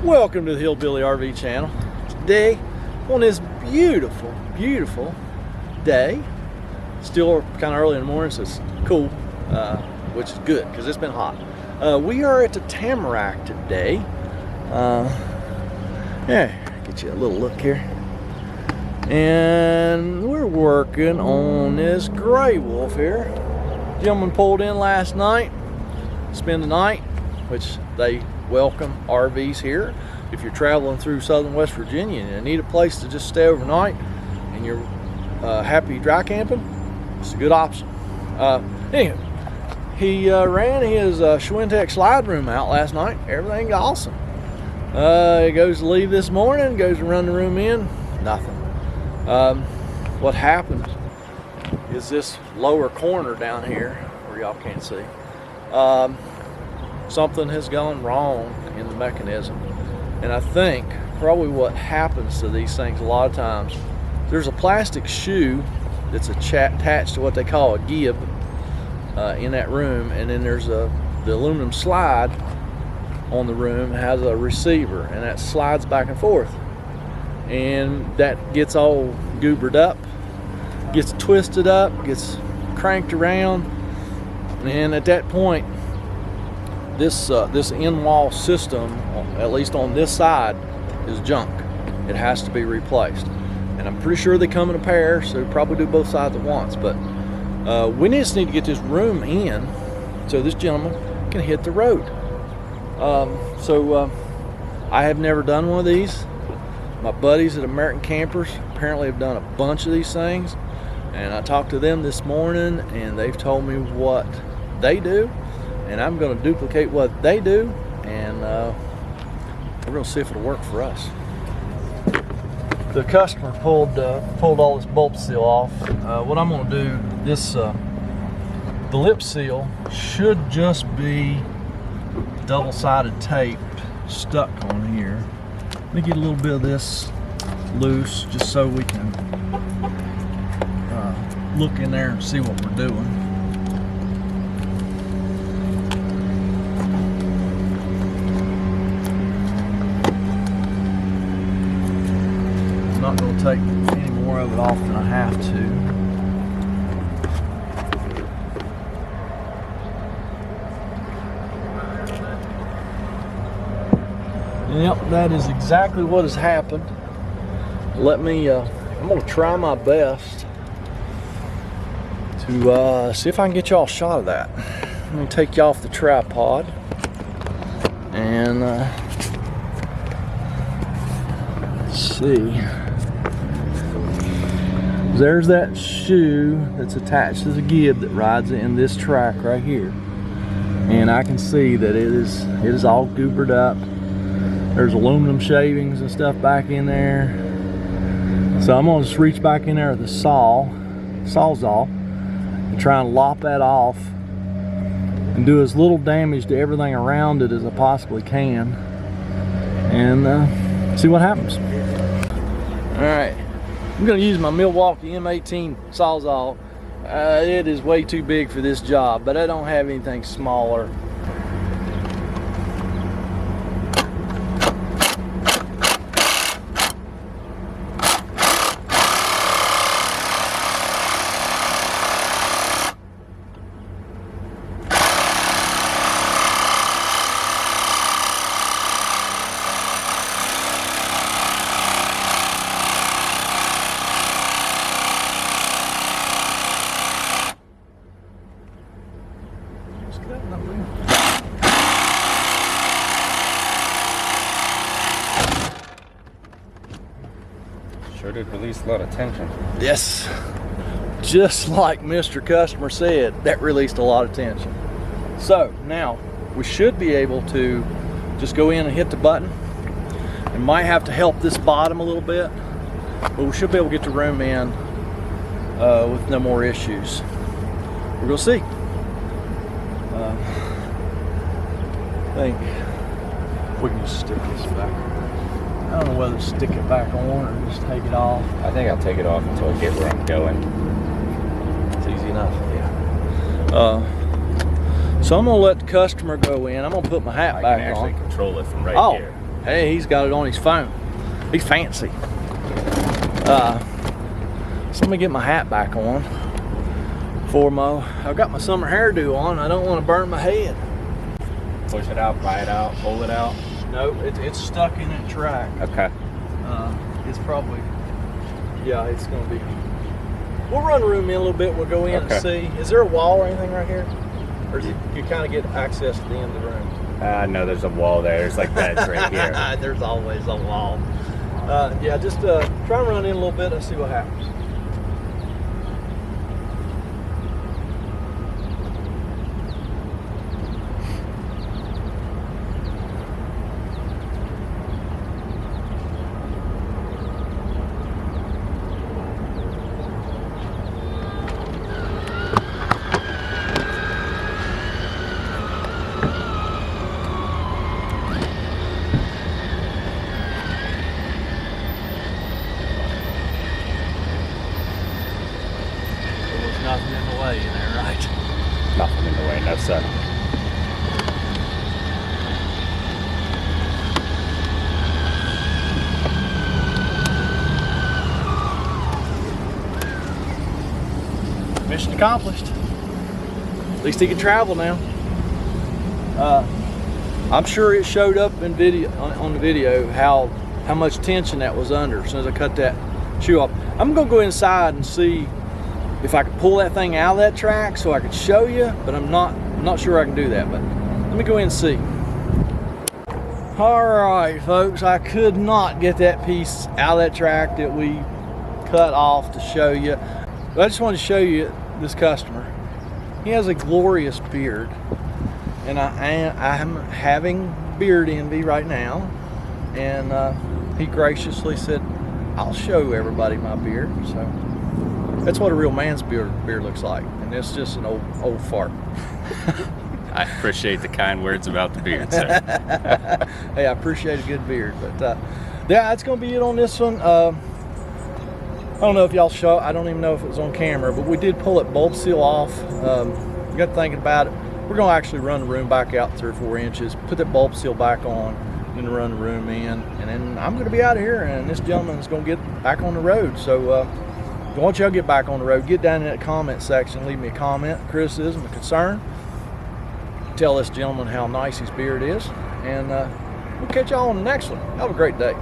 Welcome to the Hillbilly RV channel. Today, on this beautiful, beautiful day, still kind of early in the morning, so it's cool, which is good because it's been hot. We are at the Tamarac today. Yeah, get you a little look here. And we're working on this gray wolf here. Gentleman pulled in last night, spend the night, which they welcome RVs here. If you're traveling through southern West Virginia and you need a place to just stay overnight and you're happy dry camping, it's a good option. Anyway, he ran his Schwintek Slide room out last night. Everything's awesome. He goes to leave this morning, goes to run the room in, nothing. What happened is this lower corner down here, where y'all can't see, something has gone wrong in the mechanism. And I think probably what happens to these things a lot of times, there's a plastic shoe that's attached to what they call a gib in that room, and then there's the aluminum slide on the room has a receiver, and that slides back and forth, and that gets all goobered up, gets twisted up, gets cranked around, and at that point this in-wall system, at least on this side, is junk. It has to be replaced, and I'm pretty sure they come in a pair, so probably do both sides at once. But we just need to get this room in so this gentleman can hit the road. I have never done one of these. My buddies at American Campers apparently have done a bunch of these things, and I talked to them this morning and they've told me what they do, and I'm going to duplicate what they do, and we're going to see if it'll work for us. The customer pulled all this bulb seal off. What I'm going to do, the lip seal should just be double-sided tape stuck on here. Let me get a little bit of this loose just so we can look in there and see what we're doing. I'm not going to take any more of it off than I have to. Yep, that is exactly what has happened. Let me, I'm going to try my best to see if I can get y'all a shot of that. Let me take you off the tripod, and let's see. There's that shoe that's attached to the gib that rides in this track right here, and I can see that it is all goobered up. There's aluminum shavings and stuff back in there. So I'm gonna just reach back in there with the sawzall, and try and lop that off and do as little damage to everything around it as I possibly can, and see what happens. All right, I'm gonna use my Milwaukee M18 sawzall. It is way too big for this job, but I don't have anything smaller. Sure did release a lot of tension. Yes, just like Mr. Customer said, that released a lot of tension. So now we should be able to just go in and hit the button. It might have to help this bottom a little bit, but we should be able to get the room in with no more issues. We're gonna see. I think we can just stick this back. I don't know whether to stick it back on or just take it off. I think I'll take it off until I get where I'm going. It's easy enough, yeah. So I'm gonna let the customer go in. I'm gonna put my hat back on. I can actually control it from right here. Hey, he's got it on his phone. He's fancy. So let me get my hat back on. I've got my summer hairdo on. I don't want to burn my head. Push it out, pry it out, pull it out. No, it's stuck in that track. Okay. It's probably, yeah, it's gonna be. We'll run the room in a little bit. We'll go in and see. Is there a wall or anything right here? Or do you kind of get access to the end of the room? No, there's a wall there. There's like beds right here. There's always a wall. Yeah, just try and run in a little bit and see what happens. Nothing in the way in there, right? Nothing in the way, no sir. Mission accomplished. At least he can travel now. I'm sure it showed up in video on the video how much tension that was under as soon as I cut that shoe off. I'm gonna go inside and see if I could pull that thing out of that track so I could show you, but I'm not sure I can do that, but let me go in and see. All right, folks, I could not get that piece out of that track that we cut off to show you. But I just wanted to show you this customer. He has a glorious beard, and I'm having beard envy right now, and he graciously said, I'll show everybody my beard. So that's what a real man's beard looks like, and it's just an old fart. I appreciate the kind words about the beard, sir. Hey, I appreciate a good beard, but yeah, that's going to be it on this one. I don't know if y'all show. I don't even know if it was on camera, but we did pull that bulb seal off. Got thinking about it. We're going to actually run the room back out 3 or 4 inches, put that bulb seal back on, and run the room in, and then I'm going to be out of here, and this gentleman's going to get back on the road. So once y'all get back on the road, get down in that comment section, leave me a comment, criticism, a concern. Tell this gentleman how nice his beard is, and we'll catch y'all on the next one. Have a great day.